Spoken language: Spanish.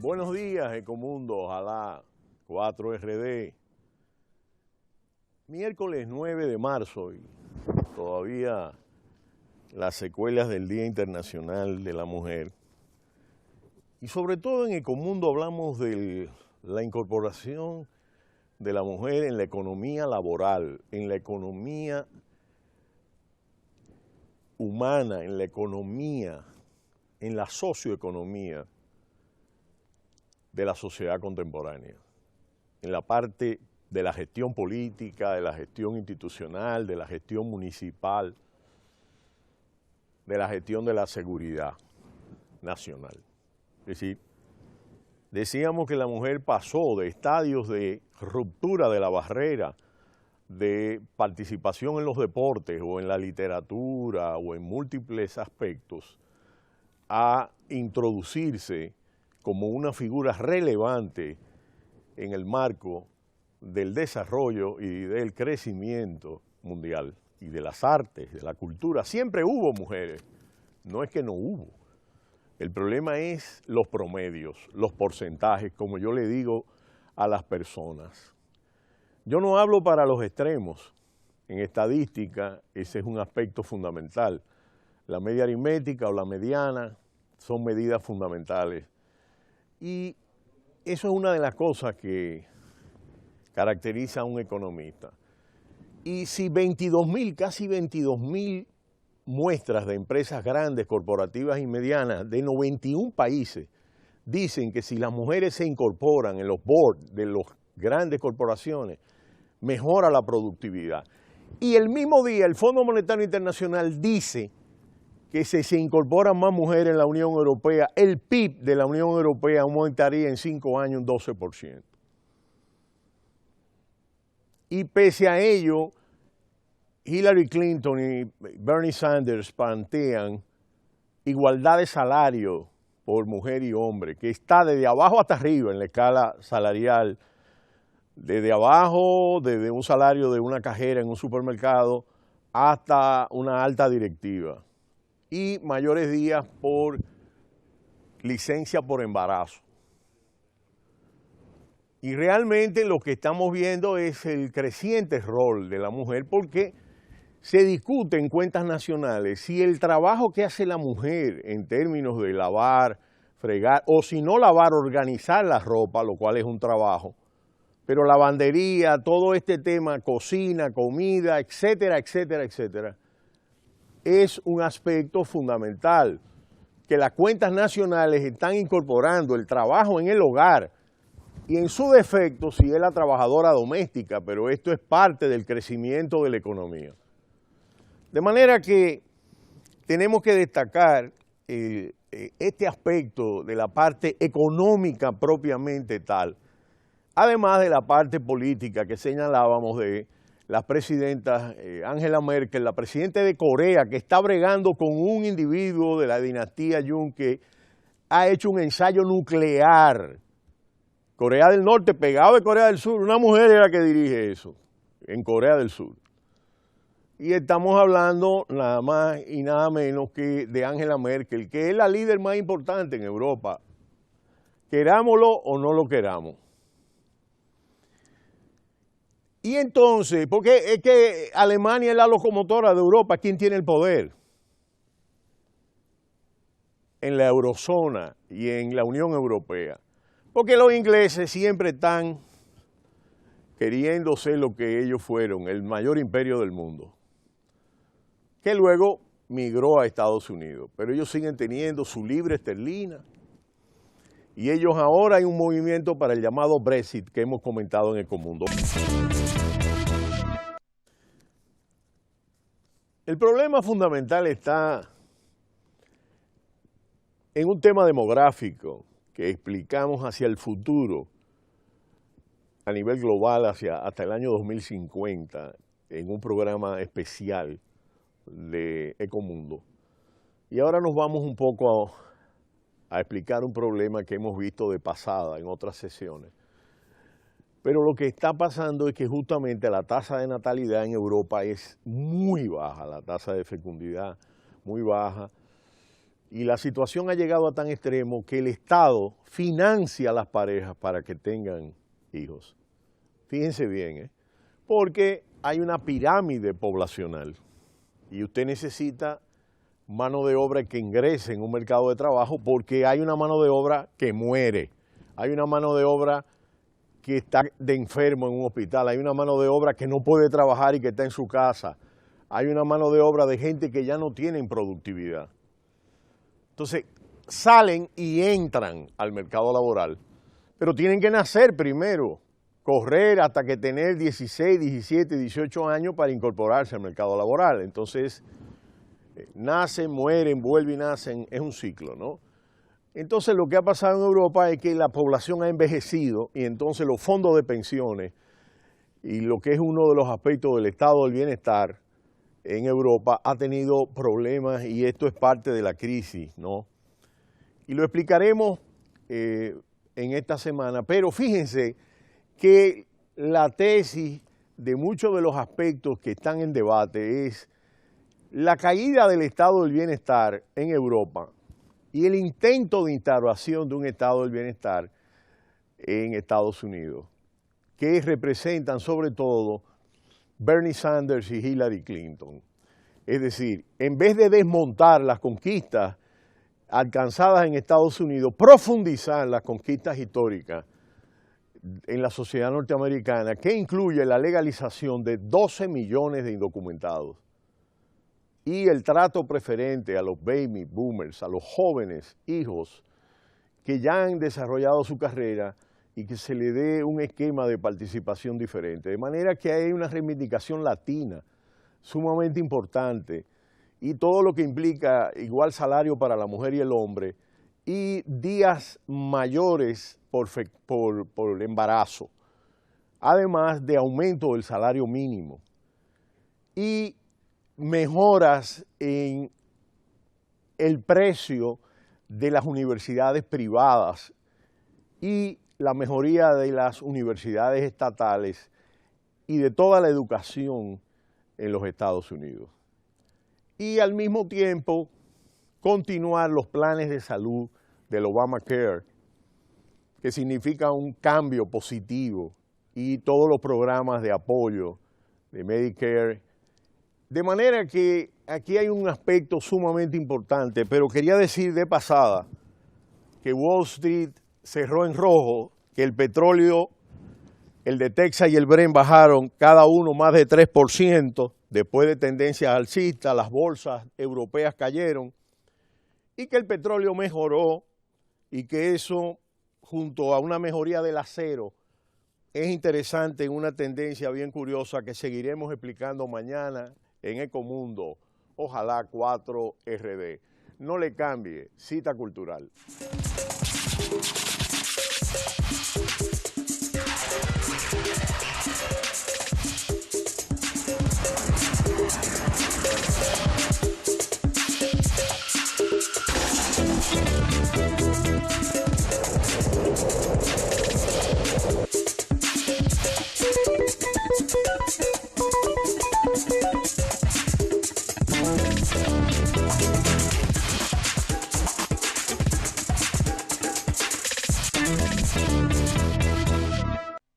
Buenos días, Ecomundo, ojalá 4RD. Miércoles 9 de marzo y todavía las secuelas del Día Internacional de la Mujer. Y sobre todo en Ecomundo hablamos de la incorporación de la mujer en la economía laboral, en la economía humana, en la economía, en la socioeconomía de la sociedad contemporánea, en la parte de la gestión política, de la gestión institucional, de la gestión municipal, de la gestión de la seguridad nacional. Es decir, decíamos que la mujer pasó de estadios de ruptura de la barrera de participación en los deportes o en la literatura o en múltiples aspectos a introducirse como una figura relevante en el marco del desarrollo y del crecimiento mundial y de las artes, de la cultura. Siempre hubo mujeres, no es que no hubo. El problema es los promedios, los porcentajes, como yo le digo a las personas. Yo no hablo para los extremos. En estadística ese es un aspecto fundamental. La media aritmética o la mediana son medidas fundamentales. Y eso es una de las cosas que caracteriza a un economista. Y si 22.000, casi 22.000 muestras de empresas grandes, corporativas y medianas de 91 países dicen que si las mujeres se incorporan en los boards de las grandes corporaciones, mejora la productividad. Y el mismo día el Fondo Monetario Internacional dice que si se incorporan más mujeres en la Unión Europea, el PIB de la Unión Europea aumentaría en 5 años un 12%. Y pese a ello, Hillary Clinton y Bernie Sanders plantean igualdad de salario por mujer y hombre, que está desde abajo hasta arriba en la escala salarial, desde abajo, desde un salario de una cajera en un supermercado, hasta una alta directiva. Y mayores días por licencia por embarazo. Y realmente lo que estamos viendo es el creciente rol de la mujer porque se discute en cuentas nacionales si el trabajo que hace la mujer en términos de lavar, fregar, o si no lavar, organizar la ropa, lo cual es un trabajo, pero lavandería, todo este tema, cocina, comida, etcétera, etcétera, etcétera, es un aspecto fundamental, que las cuentas nacionales están incorporando el trabajo en el hogar y en su defecto si es la trabajadora doméstica, pero esto es parte del crecimiento de la economía. De manera que tenemos que destacar este aspecto de la parte económica propiamente tal, además de la parte política que señalábamos de la presidenta Angela Merkel, la presidenta de Corea, que está bregando con un individuo de la dinastía Jung que ha hecho un ensayo nuclear. Corea del Norte, pegado de Corea del Sur, una mujer es la que dirige eso, en Corea del Sur. Y estamos hablando nada más y nada menos que de Angela Merkel, que es la líder más importante en Europa, querámoslo o no lo queramos. Y entonces, porque es que Alemania es la locomotora de Europa, ¿quién tiene el poder? En la eurozona y en la Unión Europea. Porque los ingleses siempre están queriendo ser lo que ellos fueron, el mayor imperio del mundo, que luego migró a Estados Unidos. Pero ellos siguen teniendo su libra esterlina. Y ellos ahora hay un movimiento para el llamado Brexit que hemos comentado en Ecomundo. El problema fundamental está en un tema demográfico que explicamos hacia el futuro a nivel global hasta el año 2050 en un programa especial de Ecomundo. Y ahora nos vamos un poco a explicar un problema que hemos visto de pasada en otras sesiones. Pero lo que está pasando es que justamente la tasa de natalidad en Europa es muy baja, la tasa de fecundidad muy baja. Y la situación ha llegado a tan extremo que el Estado financia a las parejas para que tengan hijos. Fíjense bien, porque hay una pirámide poblacional y usted necesita mano de obra que ingrese en un mercado de trabajo porque hay una mano de obra que muere, hay una mano de obra que está de enfermo en un hospital, hay una mano de obra que no puede trabajar y que está en su casa, hay una mano de obra de gente que ya no tienen productividad. Entonces, salen y entran al mercado laboral, pero tienen que nacer primero, correr hasta que tener 16, 17, 18 años para incorporarse al mercado laboral. Entonces, nacen, mueren, vuelven y nacen, es un ciclo, ¿no? Entonces, lo que ha pasado en Europa es que la población ha envejecido y entonces los fondos de pensiones y lo que es uno de los aspectos del estado del bienestar en Europa ha tenido problemas y esto es parte de la crisis, ¿no? Y lo explicaremos en esta semana, pero fíjense que la tesis de muchos de los aspectos que están en debate es la caída del estado del bienestar en Europa y el intento de instauración de un estado del bienestar en Estados Unidos, que representan sobre todo Bernie Sanders y Hillary Clinton. Es decir, en vez de desmontar las conquistas alcanzadas en Estados Unidos, profundizar las conquistas históricas en la sociedad norteamericana, que incluye la legalización de 12 millones de indocumentados y el trato preferente a los baby boomers, a los jóvenes hijos que ya han desarrollado su carrera y que se le dé un esquema de participación diferente. De manera que hay una reivindicación latina sumamente importante y todo lo que implica igual salario para la mujer y el hombre y días mayores por embarazo, además de aumento del salario mínimo y mejoras en el precio de las universidades privadas y la mejoría de las universidades estatales y de toda la educación en los Estados Unidos. Y al mismo tiempo continuar los planes de salud del Obamacare, que significa un cambio positivo, y todos los programas de apoyo de Medicare. De manera que aquí hay un aspecto sumamente importante, pero quería decir de pasada que Wall Street cerró en rojo, que el petróleo, el de Texas y el Brent bajaron cada uno más de 3%, después de tendencias alcistas, las bolsas europeas cayeron, y que el petróleo mejoró, y que eso, junto a una mejoría del acero, es interesante en una tendencia bien curiosa que seguiremos explicando mañana en Ecomundo, ojalá 4RD. No le cambie, cita cultural.